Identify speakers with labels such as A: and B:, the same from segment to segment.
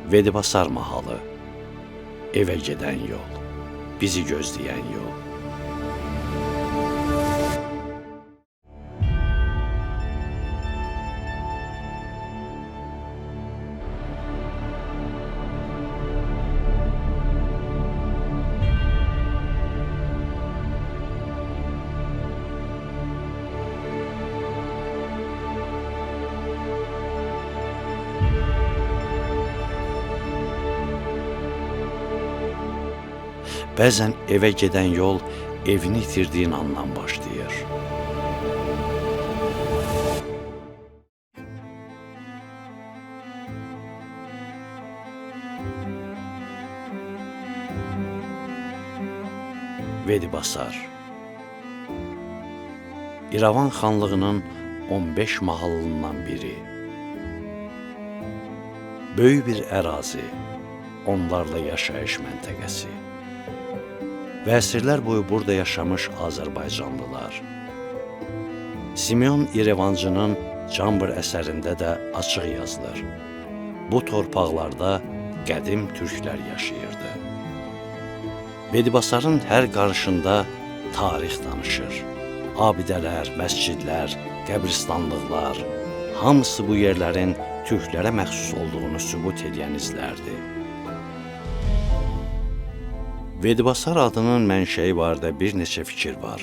A: Vedibasar mahalı, evə gedən yol, bizi gözləyən yol. Bəzən evə gedən yol evini itirdiyin andan başlayır. Vedibasar İrəvan xanlığının 15 mahallından biri. Böyük bir ərazi, onlarla yaşayış məntəqəsi. Və əsrlər boyu burada yaşamış Azərbaycanlılar. Simeon İrəvancının Cambır əsərində də açıq yazılır. Bu torpaqlarda qədim türklər yaşayırdı. Vedibasarın hər qarışında tarix danışır. Abidələr, məscidlər, qəbristanlıqlar, hamısı bu yerlərin türklərə məxsus olduğunu sübut edən izlərdir. Vedibasar adının mənşəyi barədə bir neçə fikir var.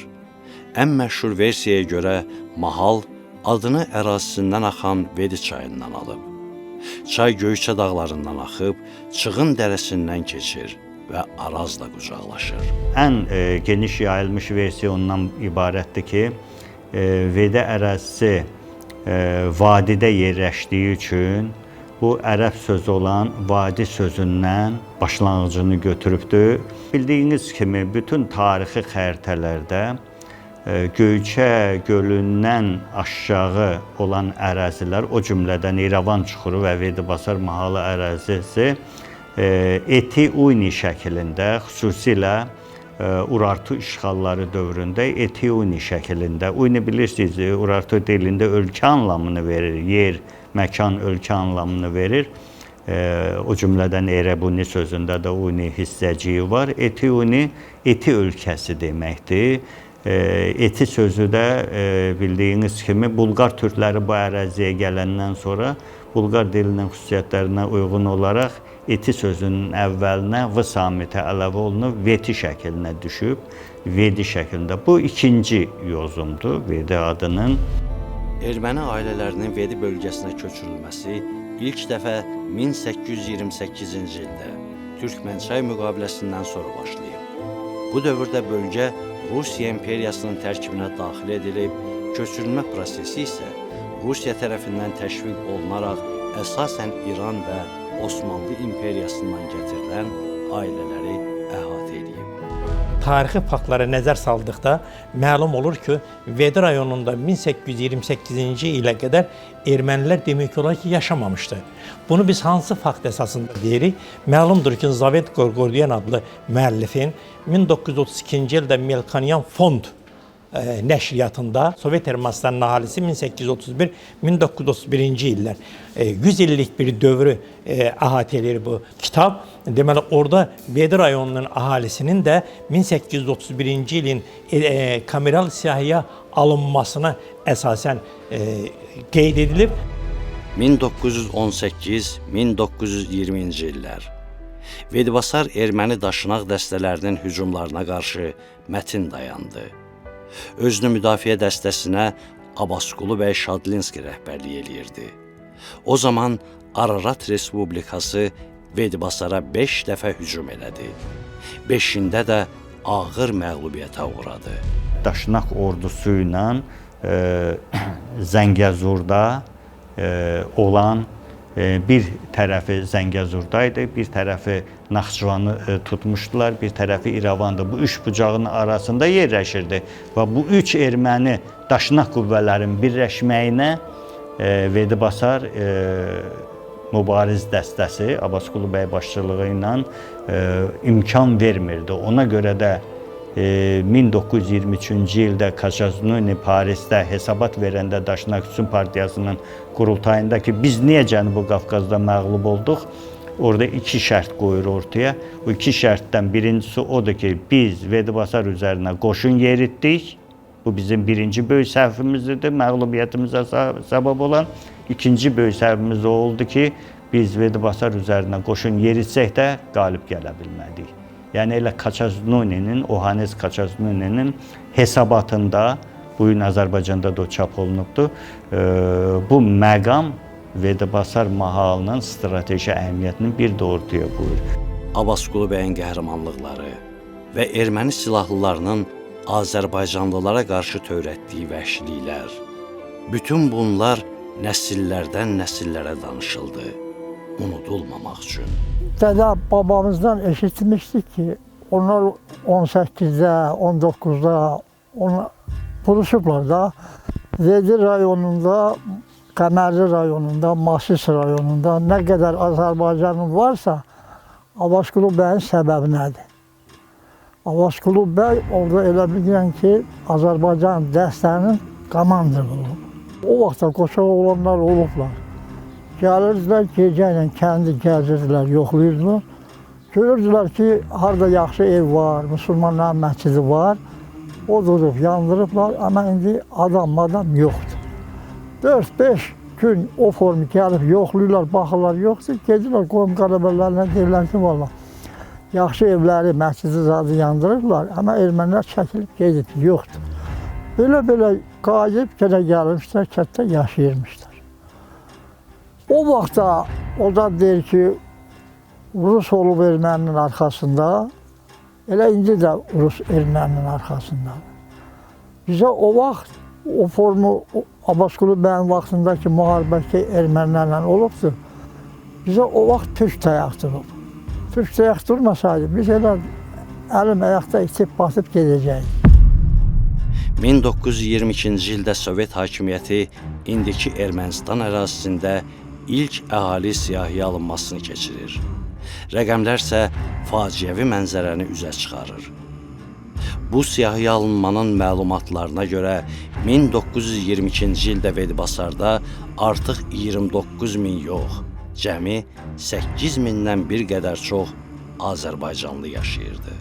A: Ən məşhur versiyaya görə mahal adını ərazisindən axan Vedi çayından alıb. Çay Göyçə dağlarından axıb, Çığın dərəsindən keçir və Arazla qucaqlaşır.
B: Ən geniş yayılmış versiya ondan ibarətdir ki, Vedi ərazisi vadidə yerləşdiyi üçün bu ərəb sözü olan vadi sözündən başlanğıcını götürübdür. Bildiyiniz kimi bütün tarixi xəritələrdə Göyçə gölündən aşağı olan ərazilər, o cümlədən İrəvan çuxuru və Vedibasar mahalı ərazisi Eti-Uyni şəklində, xüsusilə Urartu işğalları dövründə Eti-Uyni şəklində. Uyni bilirsiniz, Urartu dilində ölkə anlamını verir, yer, məkan, ölkə anlamını verir. O cümlədən Erebuni sözündə də Uyni hissəciyi var. Eti-Uyni, Eti ölkəsi deməkdir. Eti sözü də bildiyiniz kimi Bulqar türkləri bu əraziyə gələndən sonra Bulqar dilinin xüsusiyyətlərinə uyğun olaraq Eti sözünün əvvəlinə V samiti əlavə olunub, Veti şəklinə düşüb, Vedi şəklində. Bu ikinci yozumdur Vedi adının.
A: Erməni ailələrinin Vedi bölgəsinə köçürülməsi ilk dəfə 1828-ci ildə Türkmənçay müqaviləsindən sonra başlayıb. Bu dövrdə bölgə Rusiya imperiyasının tərkibinə daxil edilib, köçürülmə prosesi isə Rusiya tərəfindən təşviq olunaraq əsasən İran və Osmanlı imperiyasından gətirilən ailələri əhatə edib.
C: Tarixi faktlara nəzər saldıqda məlum olur ki, Vedi rayonunda 1828-ci ilə qədər ermənilər demək olar ki, yaşamamışdı. Bunu biz hansı fakt əsasında deyirik? Məlumdur ki, Zavet Qorqordiyan adlı müəllifin 1932-ci ildə Melkonyan Fond nəşriyyatında Sovet Ermənistanının əhalisi 1831-1931-ci illər 100 illik bir dövrü əhatə edir bu kitab. Deməli, orada Vedi rayonunun əhalisinin də 1831-ci ilin kameral siyahıya alınmasına əsasən qeyd edilib.
A: 1918-1920-ci illər Vedibasar erməni daşınaq dəstələrinin hücumlarına qarşı mətin dayandı. Özünü müdafiə dəstəsinə Abbasqulu bəy Şadlinski rəhbərlik eləyirdi. O zaman Ararat Respublikası Vedibasara 5 dəfə hücum elədi. 5-də də ağır məğlubiyyətə uğradı.
B: Daşnaq ordusu ilə Zəngəzurda olan bir tərəfi Zəngəzurda idi, bir tərəfi Naxçıvanı tutmuşdular, bir tərəfi İrəvanda. Bu üç bucağın arasında yerləşirdi və bu üç erməni daşnaq qüvvələrin birləşməyinə Vedibasar mübariz dəstəsi Abbasqulu bəy başçılığı ilə imkan vermirdi. Ona görə də 1923-cü ildə Kaçazununi Parisdə hesabat verəndə Daşnaq Hüsün Partiyasının qurultayında ki, biz niyə Cənubi Qafqazda məğlub olduq? orada iki şərt qoyur ortaya. Bu iki şərtdən birincisi odur ki, biz Vedibasar üzərinə qoşun yeritdik. Bu bizim birinci böyük səhvimizdir, məğlubiyyətimizə səbəb olan. İkinci böyük səhvimiz oldu ki, biz Vedibasar üzərinə qoşun yeritsək də qalib gələ bilmədik. Yəni elə Kaçaznuninin, Ohannes Kaçaznuninin hesabatında, bu gün Azərbaycanda da o çap olunubdur, bu məqam Vedibasar mahalının strateji əhəmiyyətini bir də ortaya qoyur.
A: Abbasqulu bəyin qəhrəmanlıqları və erməni silahlılarının Azərbaycanlılara qarşı törətdiyi vəhşiliklər, bütün bunlar nəsillərdən nəsillərə danışıldı, unudulmamaq üçün.
D: Dədə babamızdan eşitmişdik ki, onlar 18-də, 19-da vuruşublar da. Vedi rayonunda, Qəmərli rayonunda, Masis rayonunda nə qədər Azərbaycanın varsa, Abbasqulu bəyin səbəbi nədir? Abbasqulu bəy orada elə bilirəm ki, Azərbaycan dəstəsinin komandiri olub. O vaxtda qoçaq olanlar olublar. Gəlirdilər, gecə ilə kəndi gəzirdilər, yoxlayırdılar. Görürdülər ki, harada yaxşı ev var, müsəlmanların məscidi var. O durub, yandırıblar, amma indi adam yoxdur. 4-5 gün o formu gəlib yoxlayırlar, baxırlar, yoxdur. Gedirlər, qoyum qələbələrlə deyirlər ki, valla, yaxşı evləri, məscidi zadı yandırırlar, amma ermənilər çəkilib gedib, yoxdur. Belə qayıb, gələ gəlmişlər, kətdə yaşayırmışlar. O vaxtda o da deyir ki, Rus olub erməninin arxasında, elə indi də Rus erməninin arxasında. Bizə o vaxt o formu Abbasqulu bəyin vaxtındakı müharibəki ermənilərlə olubdur. Bizə o vaxt türk dayaq durub. Türk dayaq durmasaydı, biz elə əlim ayaqda itib batıb gedəcəyik.
A: 1922-ci ildə Sovet hakimiyyəti indiki Ermənistan ərazisində ilk əhali siyahıya alınmasını keçirir. Rəqəmlər isə faciəvi mənzərəni üzə çıxarır. Bu siyahıya alınmanın məlumatlarına görə 1922-ci ildə Vedibasarda artıq 29 min yox, cəmi 8 mindən bir qədər çox Azərbaycanlı yaşayırdı.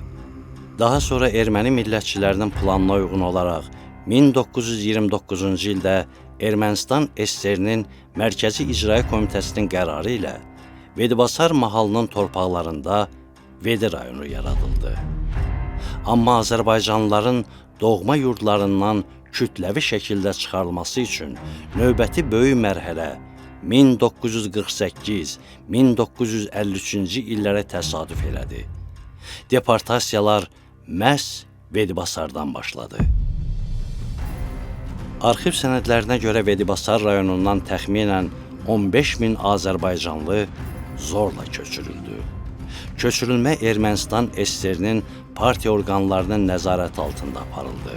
A: Daha sonra erməni millətçilərinin planına uyğun olaraq 1929-cu ildə Ermənistan SSR-nin Mərkəzi İcra Komitəsinin qərarı ilə Vedibasar mahalının torpaqlarında Vedi rayonu yaradıldı. Amma Azərbaycanlıların doğma yurdlarından kütləvi şəkildə çıxarılması üçün növbəti böyük mərhələ 1948-1953-cü illərə təsadüf elədi. Deportasiyalar məhz Vedibasardan başladı. Arxiv sənədlərinə görə Vedibasar rayonundan təxminən 15 min Azərbaycanlı zorla köçürüldü. Köçürülmə Ermənistan SSR-nin partiya orqanlarının nəzarət altında aparıldı.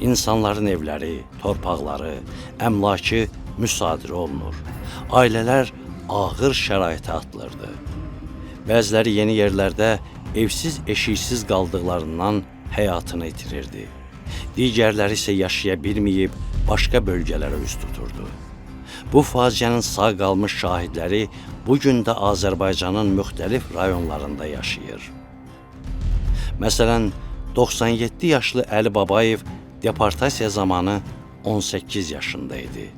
A: İnsanların evləri, torpaqları, əmlakı müsadirə olunur. Ailələr ağır şəraitə atılırdı. Bəziləri yeni yerlərdə evsiz, eşiksiz qaldıqlarından həyatını itirirdi. Digərləri isə yaşaya bilməyib başqa bölgələrə üz tuturdu. Bu faciənin sağ qalmış şahidləri bugün də Azərbaycanın müxtəlif rayonlarında yaşayır. Məsələn, 97 yaşlı Əli Babayev deportasiya zamanı 18 yaşında idi.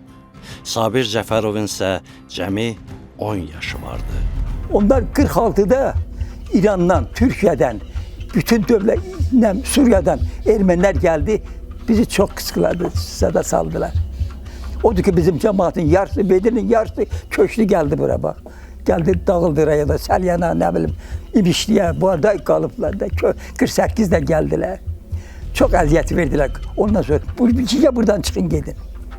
A: Sabir Cəfərovun isə cəmi 10 yaşı vardı.
E: Onlar 46'da İran'dan, Türkiye'den, bütün dövlətdən, Suriye'den Ermeniler geldi. Bizi çok kıskıladı, sada saldılar. Odur ki bizim cemaatin yarısı, Bedir'in yarısı köşkü geldi buraya bak. Geldi Dağıldır'a ya da Selyan'a ne bileyim İmişli'ye bu arada kalıplar da 48'de geldiler. Çok əziyyət verdiler. Ondan sonra ya buradan çıkın gidin.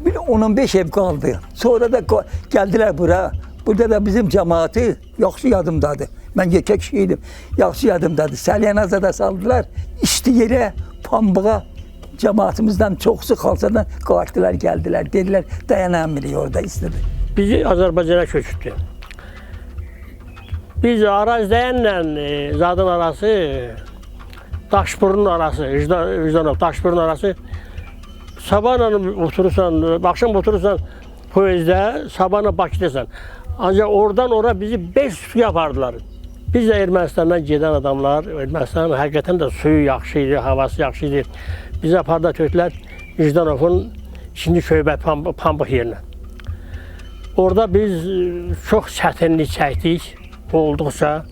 E: Bir 10-15 ev kaldı. Sonra da geldiler buraya. Burada da bizim cemaati yaxşı yadımdadır. Ben yekek kişiydim. Yaxşı yadımdadır. Selyan'a da saldılar. İşte yere, pambığa cemaatimizden çoxsu kalsa da kalktılar geldiler. Dediler dayanamıyor orada istedi.
F: Bizi Azerbaycan'a köçürdü. Biz Arazdeyen'le Zadın arası, Daşburun arası, Vicdanov, Daşburun arası sabahla oturursan, akşam oturursan poezdə, sabahla Bakıdasan. Ancaq oradan ora bizi 5 suya apardılar. Biz də Ermənistandan gedən adamlar, Ermənistanın həqiqətən də suyu yaxşı idi, havası yaxşı idi. Bizi apardılar tökdülər Vicdanovun 2-ci şöbə pambıq yerinə. Orada biz çox çətinlik çəkdik. Olduqca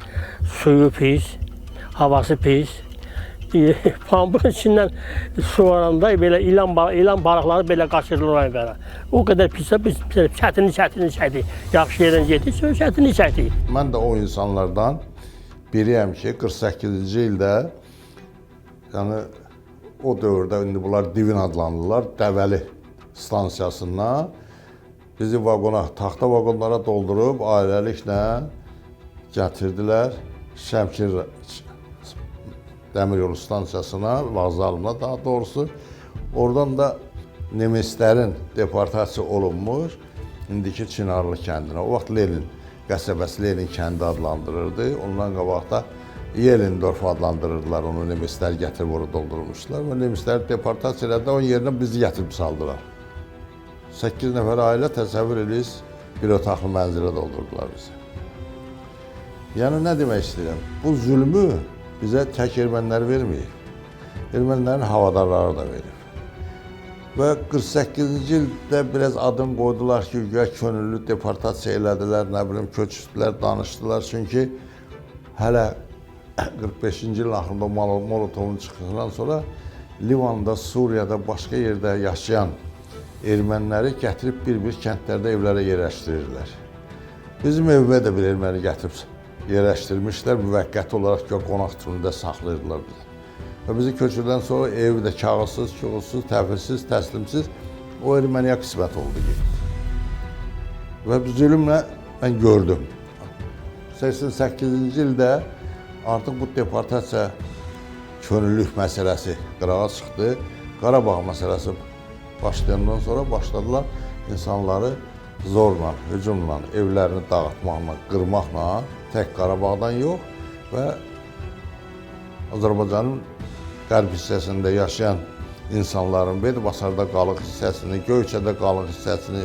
F: suyu pis, havası pis. Pambığın içindən su varanda belə ilan balıqları belə qaçırılır belə. O qədər pissə biz çətinlik çəkdik. Yaxşı yerdən getdik, sonra çətinlik çəkdik.
G: Mən də o insanlardan biriyəm ki, 48-ci ildə, yəni o dövrdə indi bunlar Divin adlanırlar, Dəvəli stansiyasından bizi vaqona, taxta vaqonlara doldurub ailəliklə gətirdilər Şəmkir dəmiryolu stansiyasına, vağzalına daha doğrusu. Oradan da Nemeslərin deportasiya olunmuş indiki Çinarlı kəndinə. O vaxt Lenin qəsəbəsi Lenin kəndi adlandırırdı. Ondan qabaq da Yelendorf adlandırırdılar. Onu Nemeslər gətirib orada doldurmuşlar. Və Nemeslər deportasiya elədi, onun yerinə bizi gətirib saldılar. 8 nəfər ailə təsəvvür edirsiniz, bir otaqlı mənzilə doldurdular bizi. Yəni nə demək istəyirəm? Bu zülmü bizə tək ermənilər verməyib. Ermənilərin havadarları da verib. Və 48-ci ildə biraz adım qoydular ki, könüllü deportasiya elədilər, nə bilim, köçürdülər, danışdılar. Çünki hələ 45-ci ilin axırında Molotovun çıxışından sonra Livanda, Suriyada, başqa yerdə yaşayan erməniləri gətirib bir-bir kəndlərdə evlərə yerləşdirirlər. Bizim evimə də bir erməni gətirib yerləşdirmişlər, müvəqqəti olaraq qonaq türündə saxlayırdılar bizi. Və bizi köçürdən sonra evi də kağızsız, kağızsız, təfilsiz, təslimsiz o erməniyə qismət oldu ki. Və bu zülmlə mən gördüm. 88-ci ildə artıq bu deportasiya könüllülük məsələsi qırağa çıxdı. Qarabağ məsələsi başlayandan sonra başladılar insanları zorla, hücumla, evlərini dağıtmaqla, qırmaqla, tək Qarabağdan yox və Azərbaycanın qərb hissəsində yaşayan insanların Bedibasarda qalıq hissəsini, Göyçədə qalıq hissəsini,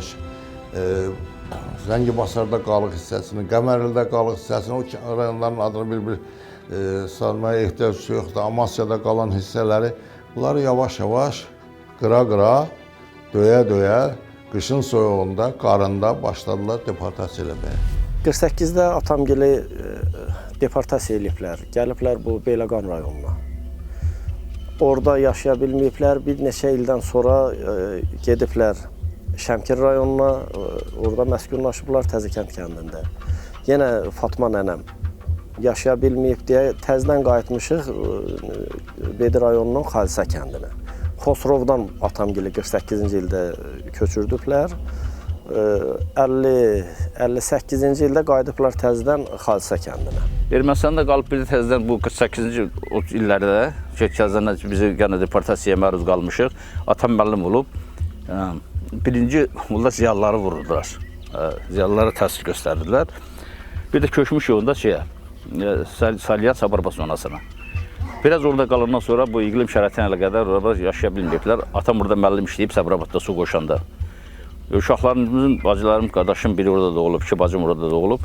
G: Zəngibasarda qalıq hissəsini, Qəmərlidə qalıq hissəsini, o rayonların adını bir-bir salmaya ehtiyac yoxdur, Amasyada qalan hissələri, bunları yavaş-yavaş, qıra-qıra, döyə-döyə, qışın soyuğunda, qarında başladılar deportasiya eləməyə.
H: 48-də atamgili deportasiya eləyiblər, gəliblər bu Beyləqan rayonuna. Orada yaşaya bilməyiblər, bir neçə ildən sonra gediblər Şəmkir rayonuna, orada məskunlaşıblar Təzəkənd kəndində. Yenə Fatma nənəm yaşaya bilməyib deyə təzdən qayıtmışıq Bedi rayonunun Xalisə kəndinə. Xosrovdan atamgili 48-ci ildə köçürdüblər. 58-ci ildə qayıdıblar təzədən Xalisə kəndinə.
I: Ermənistanda qalıb bir təzədən bu 48-ci illərdə Keçəzəndə bizi yenə deportasiyaya məruz qalmışıq. Atam müəllim olub. Birinci burada ziyalıları vururdular. Ziyalılara təsir göstərdilər. Bir də köçmüş yolunda Salyan Sabarbas zonasına. Biraz orada qalandan sonra bu iqlim şəraitine ilə qədər orada yaşaya bilməyiblər. Atam burada müəllim işləyib Sabirabadda su qoşanda. Uşaqlarımızın, bacılarım, qardaşım biri orada doğulub, 2 bacım orada doğulub.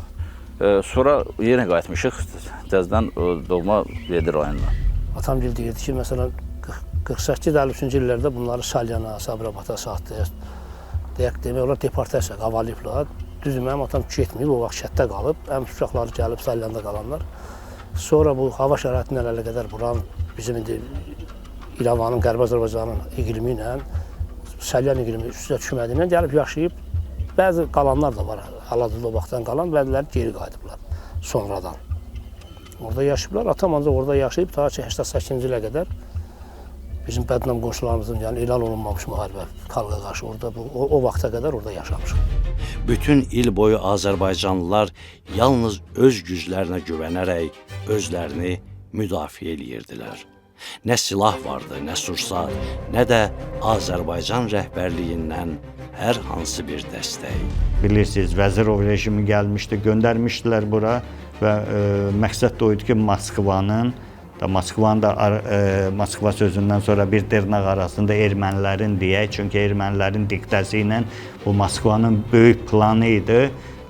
I: Sonra yenə qayıtmışıq təzədən doğma Bedi rayonuna.
F: Atam deyirdi ki, məsələn, 48-53-cü illərdə bunları Salyana, Sabirabada satdı. Demək olar deportasiya qavalayıblar. Düzdür, mənim atam getməyib, o vaxt şəhətdə qalıb. Həm uşaqları gəlib Salyanda qalanlar. Sonra bu hava şəraitinin ələ qədər buranın, bizim indi İrəvanın, Qərbi Azərbaycanın iqlimi ilə, Salyan iqlimi üstə düşmədiyindən gəlib yaşayıb. Bəzi qalanlar da var, hal-hazırda o vaxtdan qalan, bəziləri geri qayıdıblar sonradan. Orada yaşayıblar, atam ancaq orada yaşayıb, ta ki 88-ci ilə qədər bizim bədnam qonşularımızın, yəni elan olunmamış müharibə xalqa qarşı orada, o vaxta qədər orada yaşamışıq.
A: Bütün il boyu Azərbaycanlılar yalnız öz güclərinə güvənərək özlərini müdafiə edirdilər. Nə silah vardı, nə sursat, nə də Azərbaycan rəhbərliyindən hər hansı bir dəstək.
B: Bilirsiniz, Vəzirov rejimi gəlmişdi, göndərmişdilər bura və məqsəd də oydu ki, Moskva sözündən sonra bir dırnaq arasında ermənilərin deyək, çünki ermənilərin diktəsi ilə bu Moskvanın böyük planı idi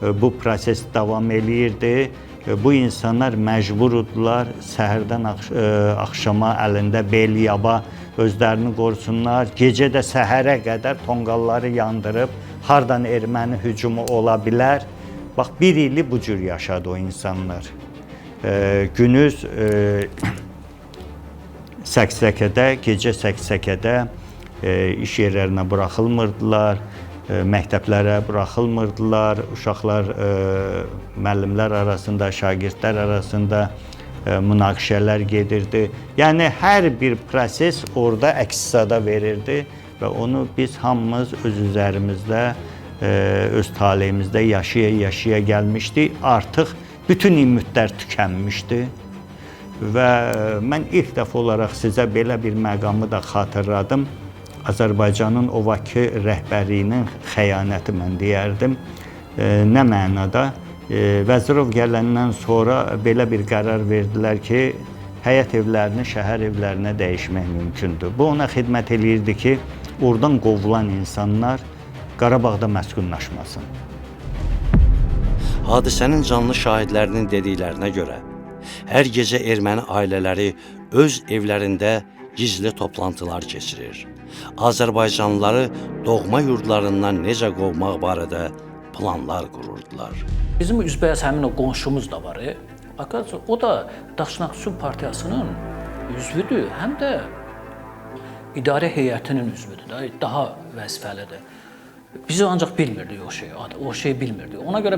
B: bu proses davam eləyirdi. Bu insanlar məcburdular səhərdən axşama əlində belyaba özlərini qorusunlar. Gecə də səhərə qədər tonqalları yandırıb hardan erməni hücumu ola bilər. Bax, bir ili bu cür yaşadı o insanlar. Günüz səksəkədə, gecə səksəkədə iş yerlərinə buraxılmırdılar. Məktəblərə buraxılmırdılar, uşaqlar müəllimlər arasında, şagirdlər arasında münaqişələr gedirdi. Yəni hər bir proses orada əks-səda verirdi və onu biz hamımız öz üzərimizdə, öz taleyimizdə yaşaya gəlmişdik. Artıq bütün ümidlər tükənmişdi və mən ilk dəfə olaraq sizə belə bir məqamı da xatırladım. Azərbaycanın o vaxtki rəhbərliyinin xəyanəti mən deyərdim. Nə mənada? Vəzirov gələndən sonra belə bir qərar verdilər ki, həyət evlərini şəhər evlərinə dəyişmək mümkündür. Bu ona xidmət eləyirdi ki, oradan qovulan insanlar Qarabağda məskunlaşmasın.
A: Hadisənin canlı şahidlərinin dediklərinə görə, hər gecə erməni ailələri öz evlərində gizli toplantılar keçirir. Azərbaycanlıları doğma yurdlarından necə qovmaq barədə planlar qururdular.
J: Bizim üzbəyaz həmin o qonşumuz da var. O da Daşnaqsü Partiyasının üzvüdür, həm də idarə heyətinin üzvüdür, daha vəzifəlidir. Bizi ancaq bilmirdi o şey bilmirdi. Ona görə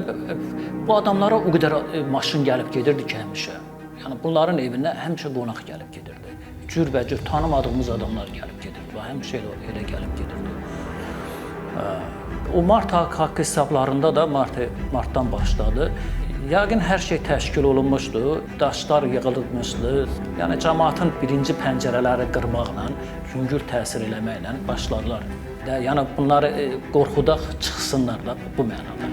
J: bu adamlara o qədər maşın gəlib gedirdi ki, həmişə. Yəni bunların evinə həmişə qonaq gəlib gedirdi. Cürbəcür tanımadığımız adamlar gəlib gedirdi. Həmişə elə gəlib gedirdi. O mart haqq hesablarında da martdan başladı. Yəqin hər şey təşkil olunmuşdu, daşlar yığılmışdı. Yəni cəmaatın birinci pəncərələri qırmaqla, yüngül təsir eləməklə başladılar. Yəni bunları qorxudaq çıxsınlar da bu mənada.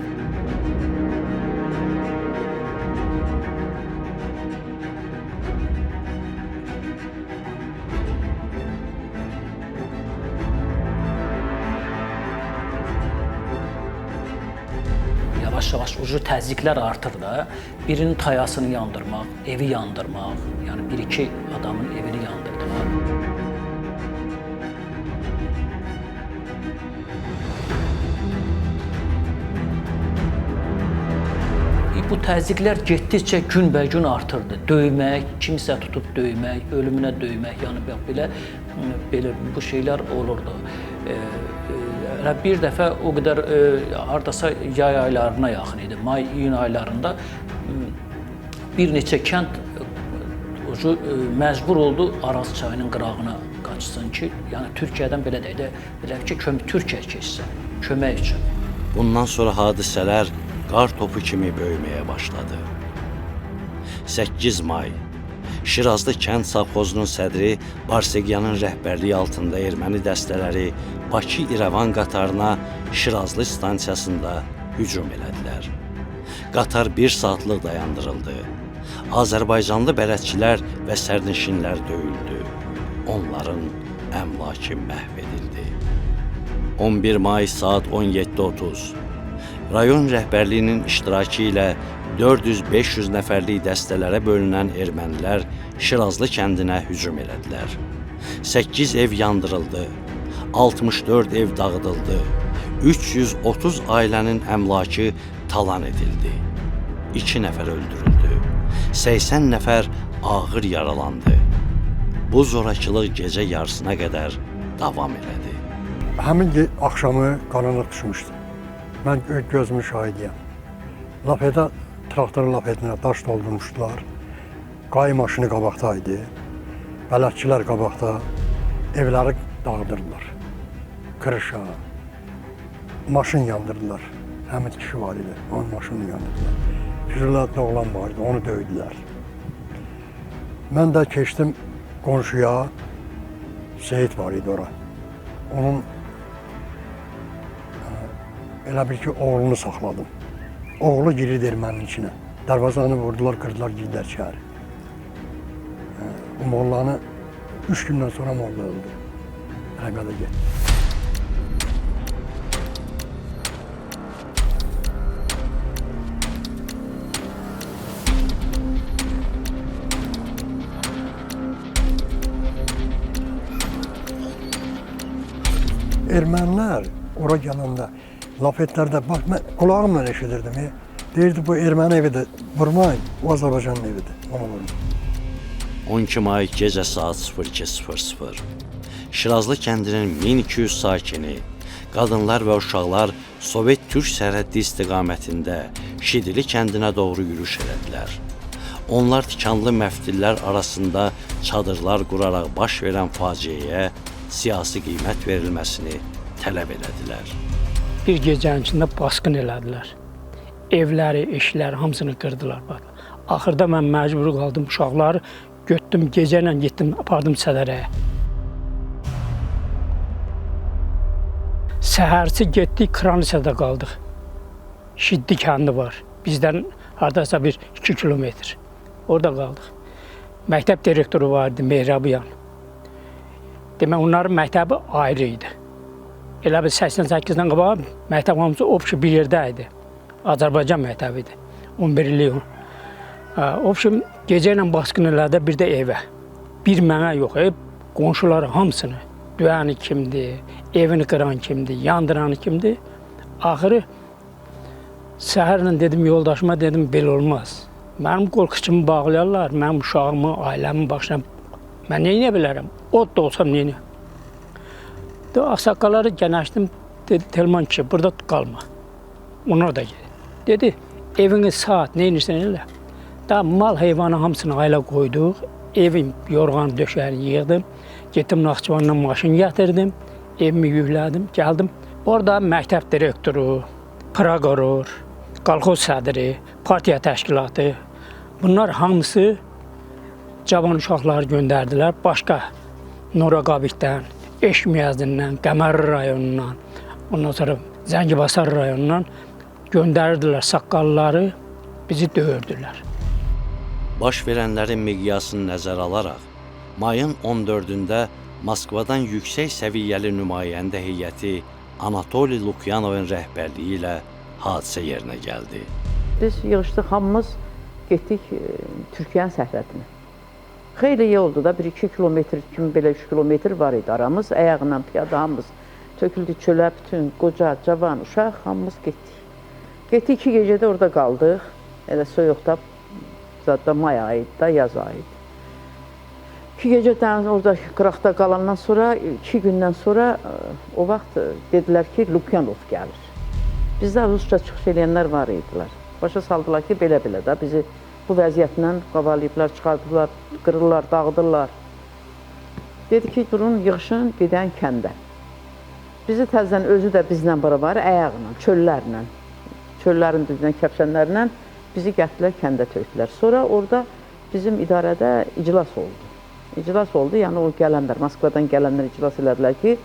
J: Yavaş-yavaş ucu təzyiqlər artır da, birinin tayasını yandırmaq, evi yandırmaq, yəni bir-iki adamın evini yandırdılar. Bu təzyiqlər getdikcə günbəgün artırdı. Döymək, kimsə tutub döymək, ölümünə döymək, yəni belə bu şeylər olurdu. Bir dəfə o qədər hardasa yay aylarına yaxın idi, may-iyun aylarında bir neçə kənd məcbur oldu Araz çayının qırağına qaçsın ki, yəni Türkiyədən belə deyək ki, Türkiyə keçsin, kömək üçün.
A: Bundan sonra hadisələr qar topu kimi böyüməyə başladı. 8 may Şirazlı kənd savxozunun sədri Barsegyanın rəhbərliyi altında erməni dəstələri Bakı-İrəvan qatarına Şirazlı stansiyasında hücum elədilər. Qatar 1 saatlıq dayandırıldı. Azərbaycanlı bələdçilər və sərnişinlər döyüldü. Onların əmlakı məhv edildi. 11 may saat 17:30 rayon rəhbərliyinin iştirakı ilə 400-500 nəfərlik dəstələrə bölünən ermənilər Şirazlı kəndinə hücum elədilər. 8 ev yandırıldı, 64 ev dağıdıldı, 330 ailənin əmlakı talan edildi. 2 nəfər öldürüldü, 80 nəfər ağır yaralandı. Bu zorakılıq gecə yarısına qədər davam elədi.
D: Həmin axşamı qaranlıq düşmüşdü. Mən gözümün şahidiyəm. Lapeda, traktorun lapedinə daş doldurmuşdular. Qay maşını qabaqdaydı. Bələdçilər qabaqda evləri dağıdırdılar. Kırışa, maşın yandırdılar. Həmid kişi var idi, onun maşını yandırdılar. Füzulidə oğlan var idi, onu döydülər. Mən də keçdim qonşuya, Seyid var idi ora. Onun elə bil ki, oğlunu saxladım. Oğlu girirdi erməninin içinə. Darvazanı vurdular, qırdılar, girdilər şəhəri. O mollanı 3 gündən sonra molla öldü. Rəqədə getdi. ermənilər ora gələndə lafetlərdə bax mən qulağımla eşidirdim. Deyirdi bu erməni evidir, vurmayın, o Azərbaycanın evidir. Ona vurmayın.
A: 12 may gecə saat 02:00. Şirazlı kəndinin 1200 sakini, qadınlar və uşaqlar Sovet-Türk sərhəddi istiqamətində Şidili kəndinə doğru yürüyüş elədilər. Onlar tikanlı məftillər arasında çadırlar quraraq baş verən faciəyə siyasi qiymət verilməsini tələb elədilər.
K: Bir gecənin içində basqın elədilər. Evləri, eşikləri hamısını qırdılar. Axırda mən məcbur qaldım uşaqları götürdüm, gecə ilə getdim, apardım Sədərəyə. Səhərsi getdik, Kranisədə qaldıq. Şiddi kəndi var. Bizdən hardasa 1-2 kilometr. Orada qaldıq. Məktəb direktoru vardı, Mehrabyan. Demək, onların məktəbi ayrı idi. Elə bir 88-dən qabaq məktəb hamısı obşi bir yerdə idi. Azərbaycan məktəbi idi. 11 illik. Obşi gecə ilə basqın elədi bir də evə. Bir mənə yox, qonşuları hamısını. Döyəni kimdir, evini qıran kimdir, yandıranı kimdir. Axırı səhərlə dedim yoldaşıma, dedim belə olmaz. Mənim qorxucumu bağlayarlar, mənim uşağımı, ailəmi başına. Mən neyə bilərəm? Ot da olsam neyə? Ağsaqqalları gənaşdım, dedi Telman kişi, burada qalma. Onlar da geldi. Dedi, evini saat, neyinirsən elə? Daha mal heyvanı hamısını ailə qoyduq. Evim, yorğan, döşərini yığdım. Getdim Naxçıvandan maşın gətirdim. Evimi yüklədim, gəldim. Orada məktəb direktoru, prokuror, kolxoz sədri, partiya təşkilatı. Bunlar hamısı cavan uşaqları göndərdilər. Başqa Noraqabikdən, Eşmiyazdından, Qəmər rayonundan, ondan sonra Zəngibasar rayonundan göndərirdilər saqqalları, bizi döyürdülər.
A: Baş verənlərin miqyasını nəzərə alaraq, mayın 14-də Moskvadan yüksək səviyyəli nümayəndə heyəti Anatoli Lukyanovun rəhbərliyi ilə hadisə yerinə gəldi.
L: Biz yığışdıq, hamımız getdik Türkiyənin səhrədinə. Xeyli iyi oldu da, 1-2 kilometr kimi belə 3 kilometr var idi aramız. Ayağından piyada hamımız töküldü çölə, bütün qoca, cavan, uşaq hamımız getdik. Getdik 2 gecədə orada qaldıq. Elə soyuqda, zaten may ayı idi da, yaz ayı idi. 2 gecədən orada qıraqda qalandan sonra, 2 gündən sonra o vaxt dedilər ki, Lukyanov gəlir. Bizdə Rusça çıxış eləyənlər var idilər. Başa saldılar ki, belə-belə də bizi bu vəziyyətlə qavalayıblar, çıxardıblar, qırırlar, dağıdırlar. Dedi ki, durun, yığışın, gedən kəndə. Bizi təzdən özü də bizlə beraber ayağla, çöllərlə, çöllərin düzünə, kəpsənlərlə bizi gətirdilər, kəndə tökdülər. Sonra orada bizim idarədə iclas oldu. İclas oldu, yəni o gələnlər, Moskvadan gələnlər iclas elədilər ki,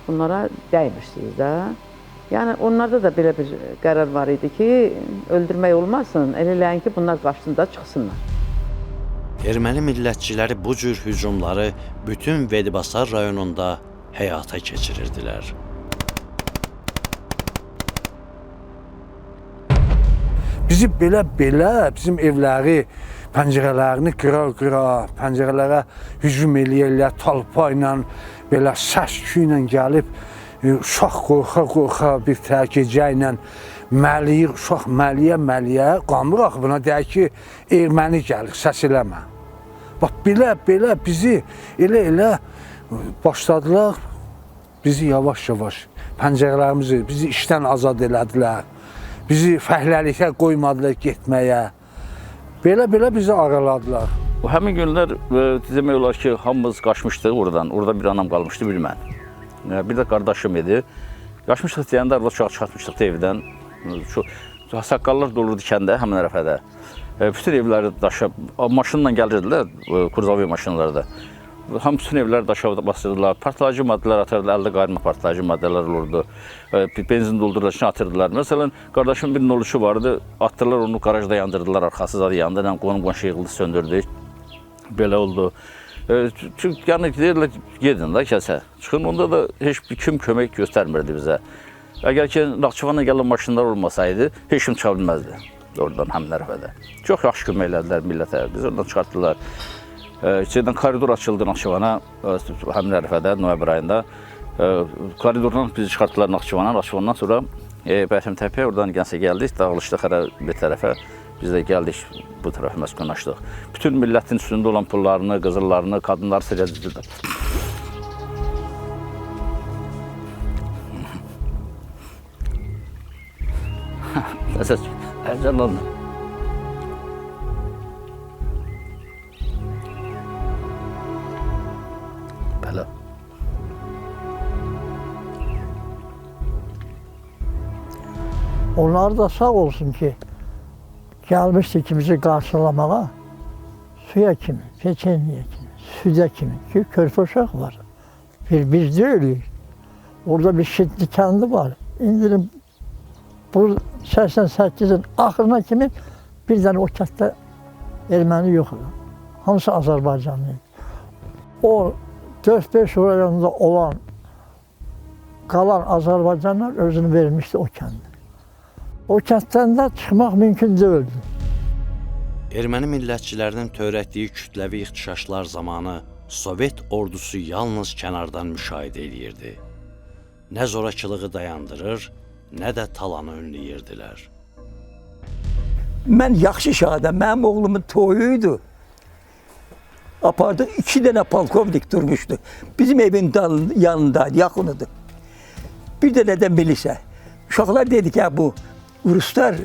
L: bunlara dəymişsiniz də. Yəni onlarda da belə bir qərar var idi ki, öldürmək olmasın, elə eləyin ki, bunlar qarşısında çıxsınlar.
A: Erməni millətçiləri bu cür hücumları bütün Vedibasar rayonunda həyata keçirirdilər.
M: Bizi belə bizim evləri, pəncərələrini qıra-qıra, pəncərələrə hücum eləyərlər, talpa ilə, belə səs-küy ilə gəlib, uşaq qorxa-qorxa bir gecə ilə məliyir, uşaq məliyə, qamır axı buna deyək ki, erməni gəlir, səs eləmə. Bax, belə bizi elə başladılar, bizi yavaş-yavaş, pəncərələrimizi, bizi işdən azad elədilər, bizi fəhləlikə qoymadılar getməyə. Belə bizi araladılar.
I: Həmin günlər demək olar ki, hamımız qaçmışdıq oradan. Orada bir anam qalmışdı, bir mən. Bir də qardaşım idi. Qaçmışdıq deyəndə arada uşaq çıxartmışdıq evdən. Saqqallar dolurdu kəndə, həmin ərəfədə. Bütün evləri daşa, maşınla gəlirdilər, kurzavi maşınlarda. Bütün evləri daşa basırdılar, partlayıcı maddələr atırdılar, əldə qayrma partlayıcı maddələr olurdu. Benzin doldurdular, içine atırdılar. Məsələn, qardaşımın bir noluşu vardı, atdılar onu garajda yandırdılar, arkası zadı yandı, qonum-qonşu yığıldı, söndürdük. Belə oldu. Çünki yəni deyirlər, gedin də kəsə. Çıxın, onda da heç bir kim kömək göstərmirdi bizə. Əgər ki, Naxçıvana gələn maşınlar olmasaydı, heç kim çıxa bilməzdi oradan həmin ərəfədə. Çox yaxşı kömək elədilər millətə, biz oradan çıxartdılar. İçeriden koridor açıldı Naxçıvana, həmin ərəfədə, noyabr ayında. Koridordan bizi çıxartdılar Naxçıvana. Naxçıvandan sonra Bəhrimtəpəyə oradan gəldik, dağılışdıq hələ bir tərəfə. Biz də gəldik bu tərəfə məskunlaşdıq. Bütün millətin üstündə olan pullarını, qızıllarını, qadınları sirədildiler. Əsas ərcəlandı. Belə.
D: Onlar da sağ olsun ki, gelmişti ki bizi karşılamağa. Suya kimi, peçenyeye kimi, süde kimi. Ki körpe uşak var. Biz de öyleyiz. Orada bir şiddet kendi var. İndirim bu 88'in ahırına kimi bir tane o kentdə Erməni yox idi. Hamısı Azərbaycanlı. O 4-5 rayonunda olan qalan Azərbaycanlar özünü vermişdi o kəndə. O kənddən də çıxmaq mümkün deyildi.
A: Erməni millətçilərinin törətdiyi kütləvi ixtişaşlar zamanı Sovet ordusu yalnız kənardan müşahidə edirdi. Nə zorakılığı dayandırır, nə də talanı önləyirdilər.
E: Mən yaxşı şahidəm, mənim oğlumun toyuydu. Apardıq, 2 dənə polkovnik durmuşdu. Bizim evin yanındaydı, yaxınıdı. Bir dənə də milisə. Uşaqlar dedi ki, bu Ruslar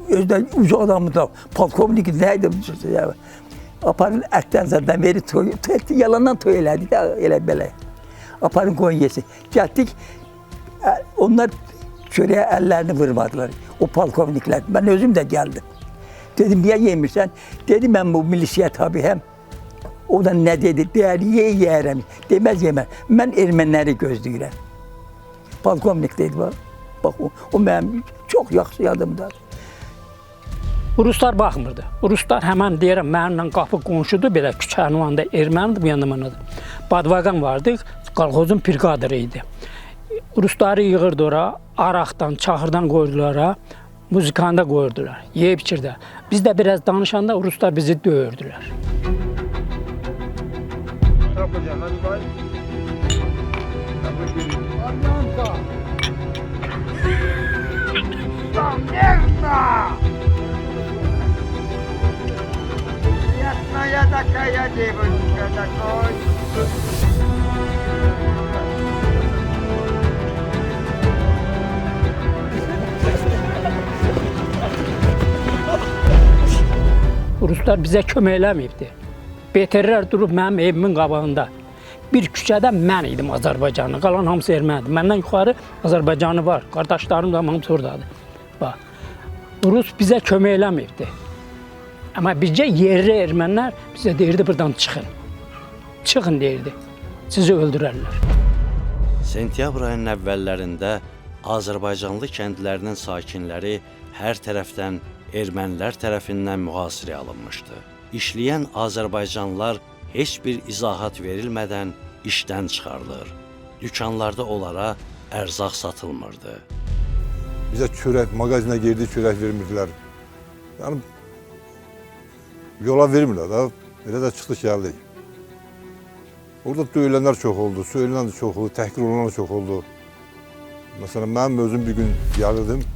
E: özdən ucu adamı da polkovnik neydi? Aparın ətdən zaten veri toy, yalandan toy elədi də, elə belə. Aparın Konya'sı. Gətdik, onlar çörəyə əllərini vurmadılar, o polkovniklər. Mən özüm də gəldim. Dedim, niyə yemirsən? Dedi, mən bu milisiyə tabi həm. O da nə dedi? Deyər, yeyərəm. Deməz yemər. Mən erməniləri gözləyirəm. Polkovnik dedi, bax, o mənim çox yaxşı yadımdadır.
K: Ruslar baxmırdı. Ruslar həmən deyirəm, mənimlə qapı qonşudur, belə küçənin yanında ermənidir, bu yanımdadır. Badvaqan vardı, kolxozun briqadiri idi. Rusları yığırdı ora, araqdan, çaxırdan qoydular, muzikanda qoyurdular, yeyib içirdə. Biz də biraz danışanda Ruslar bizi döyürdülər.
N: Ясная такая девочка такой.
K: Ruslar bizə kömək eləməyibdi. BTR-lər durub mənim evimin qabağında. Bir küçədə mən idim Azərbaycanlı, qalan hamısı ermənidir. Məndən yuxarı Azərbaycanlı var, qardaşlarım da hamısı oradadır. Bax, Rus bizə kömək eləməyibdi. Amma bizcə yerli ermənilər bizə deyirdi, buradan çıxın. Çıxın deyirdi, sizi öldürərlər.
A: Sentyabr ayının əvvəllərində Azərbaycanlı kəndlərinin sakinləri hər tərəfdən ermənilər tərəfindən mühasirəyə alınmışdı. İşləyən Azərbaycanlılar heç bir izahat verilmədən işdən çıxarılır. Dükanlarda onlara ərzaq satılmırdı.
O: Bizə çörək, mağazinə girdik, çörək vermirdilər. Yəni, yola vermirlər da, elə də çıxdıq gəldik. Orada döyülənlər çox oldu, söylənlər də çox oldu, təhqir olanlar çox oldu. Məsələn, mənim özüm bir gün gəlirdim,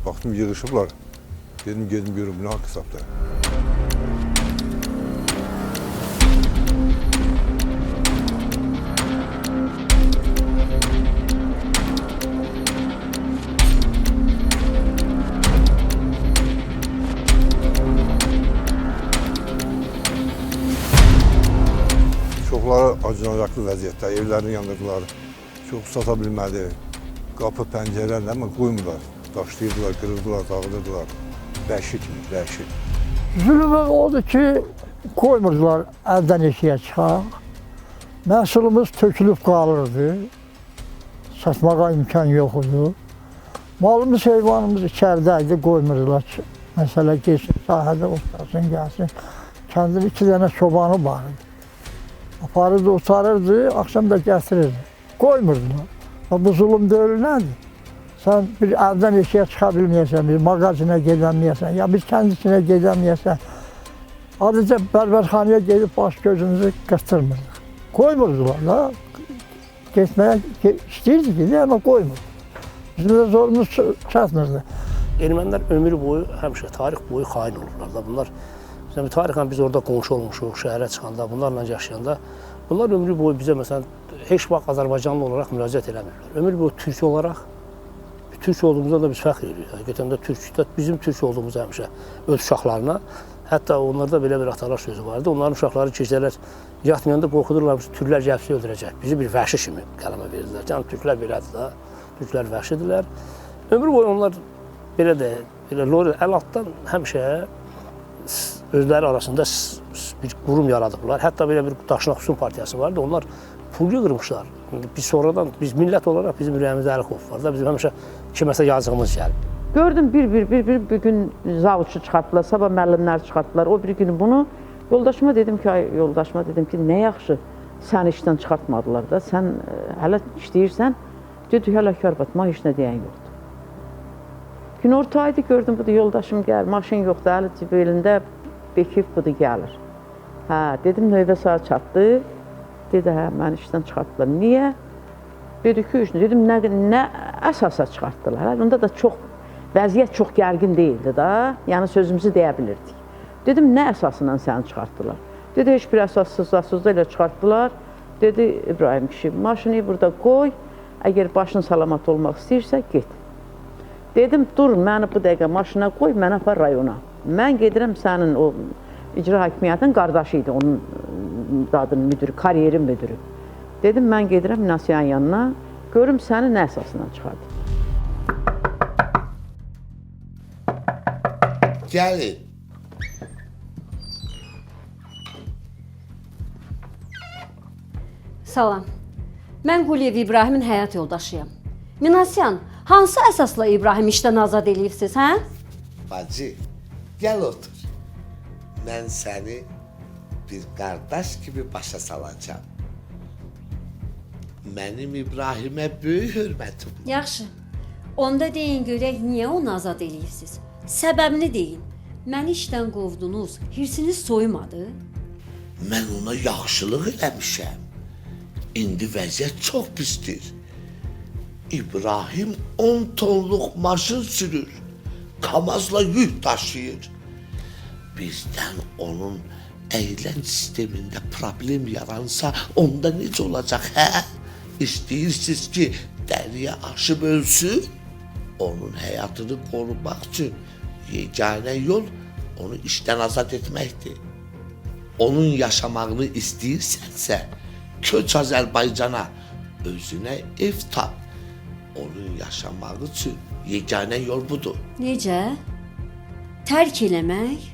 O: baxdım yığışıblar. Dedim, görüm, bu nə haqq hesabda. Çoxları acınacaqlı vəziyyətdə, evlərini yandırdılar, çox sata bilmədi. Qapı, pəncərələr amma qoymurlar, daşlayırdılar, qırırdılar, dağıdırdılar. Vəhşi kimi, vəhşi.
D: Zülmü odur ki, koymurdular əldən eşiyə çıxaq. Məhsulumuz tökülüb qalırdı. Satmağa imkan yox idi. Malımız, heyvanımız içəridəydi, qoymurdular ki, məsələ geçsin, sahədə otarsın, gəlsin. Kəndin 2 dənə çobanı var idi. Aparırdı, otarırdı, axşam da gətirirdi. Qoymurdular. Bu zulüm deyil nədir? Sən bir evdən eşiyə çıxa bilməyəsən, bir mağazinə gedəməyəsən, ya bir kəndisinə gedəməyəsən. Adicə bərbərxanaya gedib baş gözünüzü qıstırmırlar. Qoymurdular da. Geçmeye istəyirdi ki, amma qoymur. Bizim də zorumuz çatmırdı.
F: Ermənilər ömür boyu, həmişə tarix boyu xain olurlar da. Bunlar, tarixən biz orada qonşu olmuşuq, şəhərə çıxanda, bunlarla yaşayanda, bunlar ömür boyu bizə məsələn, heç vaxt Azərbaycanlı olaraq müraciət eləmirlər. Ömür boyu türk olaraq, türk olduğumuzda da biz fəxr edirik. Həqiqətən də bizim türk olduğumuz həmişə öz uşaqlarına, hətta onlarda belə bir atalar sözü vardı. Onların uşaqları gecələr yatmayanda qorxudurlar, türklər gəlibsə öldürəcək. Bizi bir vəhşi kimi qələmə verdilər. Yəni türklər belədir də, türklər vəhşidirlər. Ömür boyu onlar belə də, əl altdan həmişə özləri arasında bir qurum yaradıblar. Hətta belə bir Daşnaqsun partiyası vardı. Onlar pul yığırmışlar. Biz sonradan, biz millət olaraq bizim ürəyimizdə əli qof var da. Bizim həmişə kiməsə yazığımız gəlib.
L: Gördüm bir gün zavutçu çıxartdılar, sabah müəllimlər çıxartdılar. O bir gün bunu yoldaşıma dedim ki, nə yaxşı sən işdən çıxartmadılar da. Sən hələ işləyirsən, dedi hələ Karbatma heç nə deyən yoxdur. Günortaydı gördüm, budur yoldaşım gəlir, maşın yoxdur, əli belində bekib budur gəlir. Hə, dedim növbə saat çatdı. Dedi, hə, mən işdən çıxartdılar. Niyə? Dedi ki, dedim, nə əsasa çıxartdılar? Onda da vəziyyət çox gərgin deyildi da, yəni sözümüzü deyə bilirdik. Dedim, nə əsasından səni çıxartdılar? Dedi, heç bir əsassız da ilə çıxartdılar. Dedi, İbrahim kişi, maşını burada qoy, əgər başın salamat olmaq istəyirsə, get. Dedim, dur, məni bu dəqiqə maşına qoy, mənə apar rayona. Mən gedirəm sənin o icra hakimiyyətinin qardaşı idi, onun adının müdürü, kariyerin müdürü. Dedim, mən gedirəm Nasiyan yanına, görüm səni nə əsasından çıxardım.
P: Gəlin.
Q: Salam. Mən Quliyev İbrahimin həyat yoldaşıyam. Minasyan, hansı əsasla İbrahim işdən azad eləyibsiz, hə?
P: Bacı, gəl otur. Mən səni bir qardaş kimi başa salacağım. Mənim İbrahimə böyük hörmətim.
Q: Yaxşı. Onda deyin görək, niyə onu azad eləyibsiz? Səbəbini deyin. Məni işdən qovdunuz, hirsiniz soymadı?
P: Mən ona yaxşılıq eləmişəm. İndi vəziyyət çox pisdir. İbrahim 10 tonluq maşın sürür. Kamazla yük daşıyır. Bizdən onun əylən sistemində problem yaransa, onda necə olacaq, hə? İstəyirsiniz ki, dəriyə aşıb ölsün? Onun həyatını qorumaq üçün yeganə yol onu işdən azad etməkdir. Onun yaşamağını istəyirsənsə, köç Azərbaycana, özünə ev tap. Onun yaşamağı üçün yeganə yol budur.
Q: Necə? Tərk eləmək?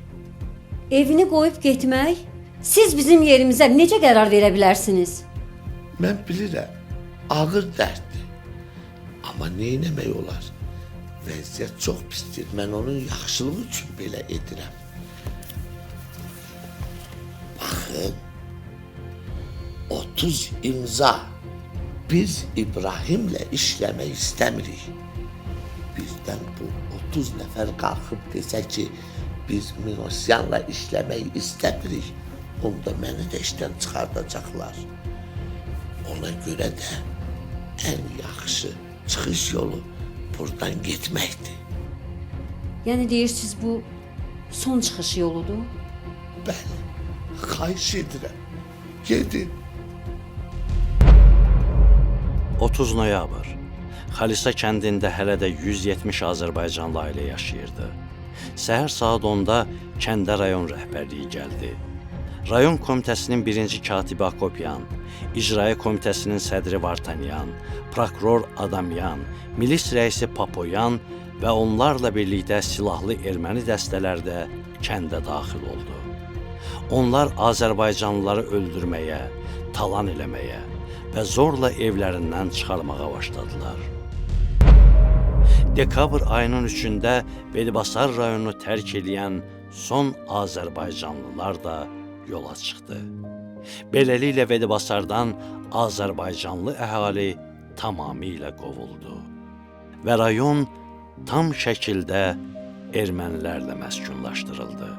Q: Evini qoyub getmək? Siz bizim yerimizə necə qərar verə bilərsiniz?
P: Mən bilirəm, ağır dərddir. Amma neynəmək olar? Vəziyyət çox pisdir. Mən onun yaxşılığı üçün belə edirəm. Baxın, 30 imza. Biz İbrahimlə işləmək istəmirik. Bizdən bu 30 nəfər qalxıb desə ki, biz Minasyanla işləmək istəmirik. Onda məni də işdən çıxardacaqlar. Ona görə də ən yaxşı çıxış yolu buradan getməkdir.
Q: Yəni deyirsiniz bu son çıxış yoludur?
P: Bəli, xahiş edirəm. Gedin.
A: 30 noyabr. Xalisa kəndində hələ də 170 Azərbaycanlı ailə yaşayırdı. Səhər saat 10-da kəndə rayon rəhbərliyi gəldi. Rayon komitəsinin birinci katibi Akopyan, İcraya komitəsinin sədri Vartanyan, prokuror Adamyan, milis rəisi Papoyan və onlarla birlikdə silahlı erməni dəstələr də kəndə daxil oldu. Onlar Azərbaycanlıları öldürməyə, talan eləməyə və zorla evlərindən çıxarmağa başladılar. Dekabr ayının 3-də Velibasar rayonunu tərk edən son Azərbaycanlılar da yola çıxdı. Beləliklə Velibasardan Azərbaycanlı əhali tamamilə qovuldu və rayon tam şəkildə ermənilərlə məskunlaşdırıldı.